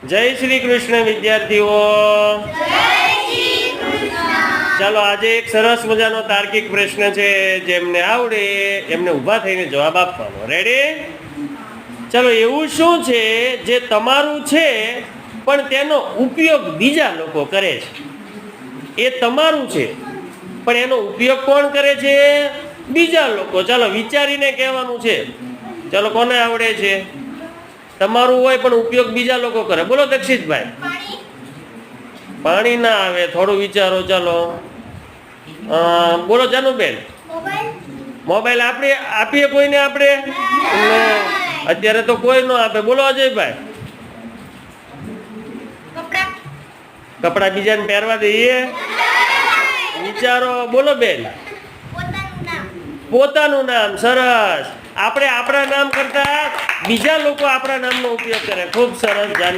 જય શ્રી કૃષ્ણ વિદ્યાર્થીઓ. ચાલો આજે એક સરસ મજાનો તાર્કિક પ્રશ્ન છે, જેમને આવડે એમને ઊભા થઈને જવાબ આપવાનો. રેડી? ચાલો, એવું શું છે જે તમારું છે પણ તેનો ઉપયોગ બીજા લોકો કરે છે? એ તમારું છે પણ એનો ઉપયોગ કોણ કરે છે? બીજા લોકો. ચાલો વિચારીને કહેવાનું છે. ચાલો, કોને આવડે છે? તમારું હોય પણ ઉપયોગ બીજા લોકો કરે. બોલો દક્ષિતભાઈ. પાણી ના આવે, થોડું વિચારો. ચાલો બોલો જાનુબેન. મોબાઈલ આપણે આપીએ કોઈને? આપણે અત્યારે તો કોઈ ન આપે. બોલો અજયભાઈ. કપડા બીજાને પહેરવા દઈએ? વિચારો. બોલો બેન. પોતાનું નામ. સરસ. આપણે આપણા નામ કરતા બીજા લોકો આપણા નામનો ઉપયોગ કરે. ખૂબ સરસ જાનુ.